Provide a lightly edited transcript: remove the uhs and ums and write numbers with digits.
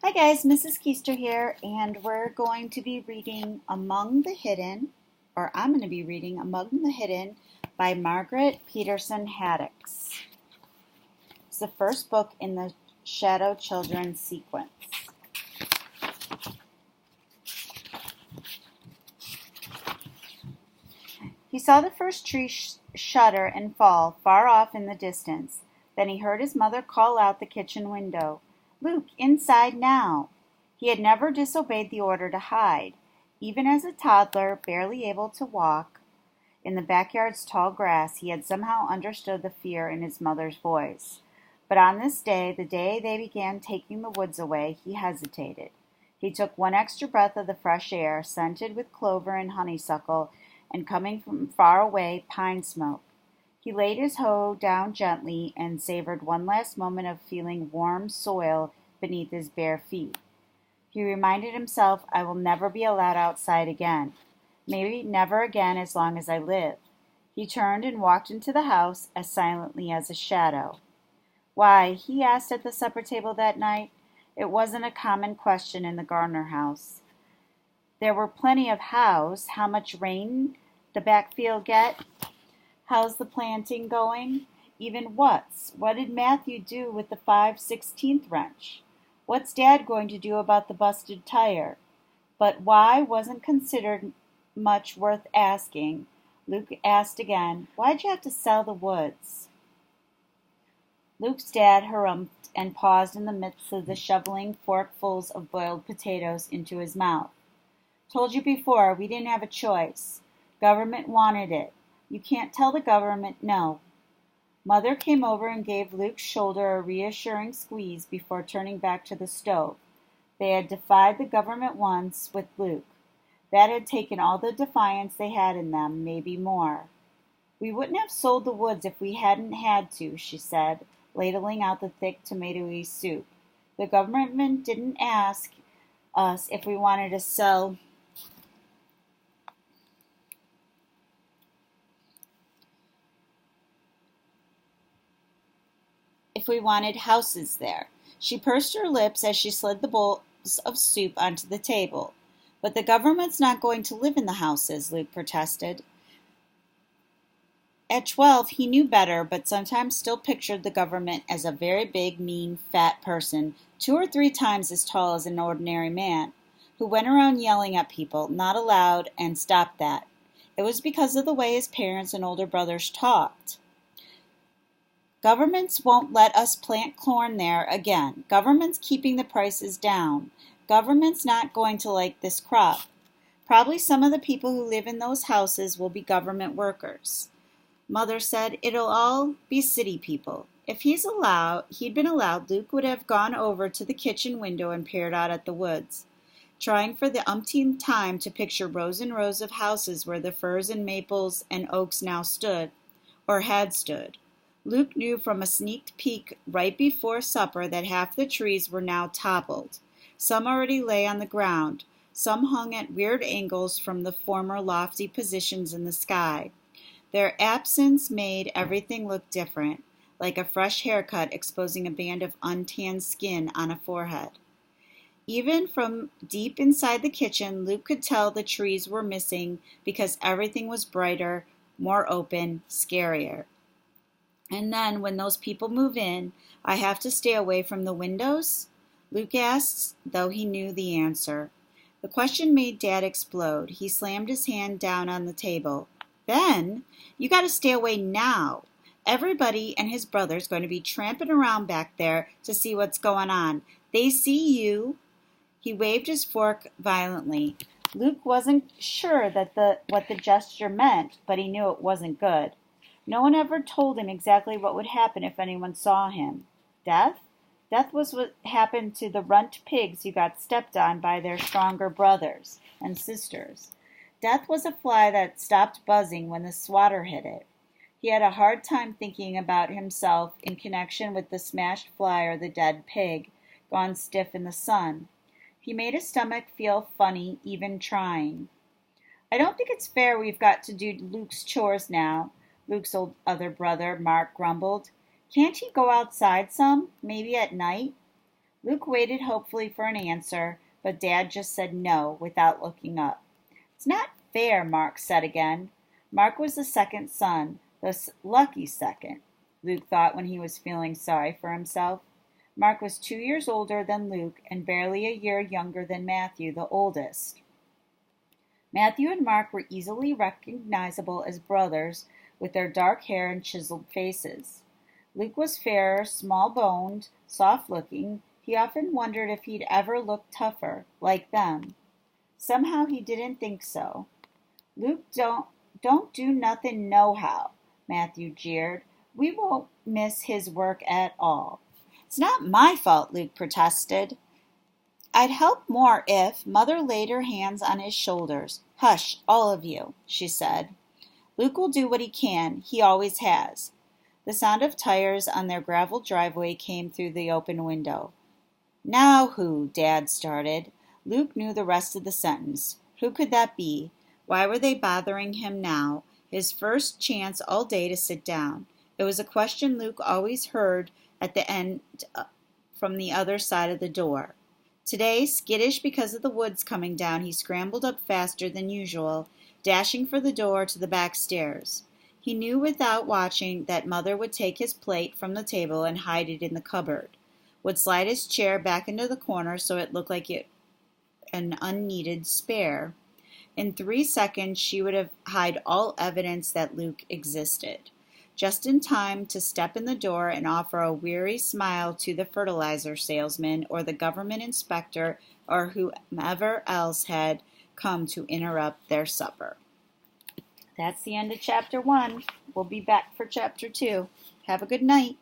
Hi guys, Mrs. Keister here, and we're going to be reading Among the Hidden, or I'm going to be reading Among the Hidden by Margaret Peterson Haddix. It's the first book in the Shadow Children sequence. He saw the first tree shudder and fall far off in the distance. Then he heard his mother call out the kitchen window, "Luke, inside now!" He had never disobeyed the order to hide. Even as a toddler, barely able to walk in the backyard's tall grass, he had somehow understood the fear in his mother's voice. But on this day, the day they began taking the woods away, he hesitated. He took one extra breath of the fresh air, scented with clover and honeysuckle, and coming from far away, pine smoke. He laid his hoe down gently and savored one last moment of feeling warm soil beneath his bare feet. He reminded himself, "I will never be allowed outside again. Maybe never again as long as I live." He turned and walked into the house as silently as a shadow. Why, he asked at the supper table that night. It wasn't a common question in the Gardner house. There were plenty of hows. How much rain the backfield get? How's the planting going? Even what's? What did Matthew do with the 5/16 wrench? What's Dad going to do about the busted tire? But why wasn't considered much worth asking. Luke asked again, "Why'd you have to sell the woods?" Luke's dad harumphed and paused in the midst of the shoveling forkfuls of boiled potatoes into his mouth. "Told you before, we didn't have a choice. Government wanted it. You can't tell the government no." Mother came over and gave Luke's shoulder a reassuring squeeze before turning back to the stove. They had defied the government once with Luke. That had taken all the defiance they had in them, maybe more. "We wouldn't have sold the woods if we hadn't had to," she said, ladling out the thick tomatoey soup. "The government didn't ask us if we wanted to sell if we wanted houses there." She pursed her lips as she slid the bowls of soup onto the table. "But the government's not going to live in the houses," Luke protested. At 12, he knew better, but sometimes still pictured the government as a very big, mean, fat person, 2 or 3 times as tall as an ordinary man, who went around yelling at people, not allowed, and stopped that. It was because of the way his parents and older brothers talked. "Governments won't let us plant corn there again. Government's keeping the prices down. Government's not going to like this crop. Probably some of the people who live in those houses will be government workers." Mother said, "It'll all be city people." If he'd been allowed, Luke would have gone over to the kitchen window and peered out at the woods, trying for the umpteenth time to picture rows and rows of houses where the firs and maples and oaks now stood, or had stood. Luke knew from a sneak peek right before supper that half the trees were now toppled. Some already lay on the ground. Some hung at weird angles from the former lofty positions in the sky. Their absence made everything look different, like a fresh haircut exposing a band of untanned skin on a forehead. Even from deep inside the kitchen, Luke could tell the trees were missing because everything was brighter, more open, scarier. "And then, when those people move in, I have to stay away from the windows?" Luke asked, though he knew the answer. The question made Dad explode. He slammed his hand down on the table. "Ben, you got to stay away now. Everybody and his brother's going to be tramping around back there to see what's going on. They see you." He waved his fork violently. Luke wasn't sure what the gesture meant, but he knew it wasn't good. No one ever told him exactly what would happen if anyone saw him. Death? Death was what happened to the runt pigs who got stepped on by their stronger brothers and sisters. Death was a fly that stopped buzzing when the swatter hit it. He had a hard time thinking about himself in connection with the smashed fly or the dead pig, gone stiff in the sun. He made his stomach feel funny, even trying. "I don't think it's fair we've got to do Luke's chores now," Luke's other brother, Mark, grumbled. "Can't he go outside some, maybe at night?" Luke waited hopefully for an answer, but Dad just said no without looking up. It's not fair, Mark said again. Mark was the second son, the lucky second, Luke thought when he was feeling sorry for himself. Mark was 2 years older than Luke and barely a year younger than Matthew, the oldest. Matthew and Mark were easily recognizable as brothers with their dark hair and chiseled faces. Luke was fairer, small-boned, soft-looking. He often wondered if he'd ever look tougher, like them. Somehow he didn't think so. Luke, don't do nothing nohow, Matthew jeered. We won't miss his work at all. It's not my fault, Luke protested. I'd help more if Mother laid her hands on his shoulders. Hush, all of you, she said. Luke will do what he can. He always has. The sound of tires on their gravel driveway came through the open window. Now who? Dad started. Luke knew the rest of the sentence. Who could that be? Why were they bothering him now? His first chance all day to sit down. It was a question Luke always heard at the end from the other side of the door. Today, skittish because of the woods coming down, he scrambled up faster than usual, dashing for the door to the back stairs. He knew without watching that Mother would take his plate from the table and hide it in the cupboard, would slide his chair back into the corner so it looked like an unneeded spare. In 3 seconds, she would hide all evidence that Luke existed, just in time to step in the door and offer a weary smile to the fertilizer salesman or the government inspector or whomever else had come to interrupt their supper. That's the end of chapter 1. We'll be back for chapter 2. Have a good night.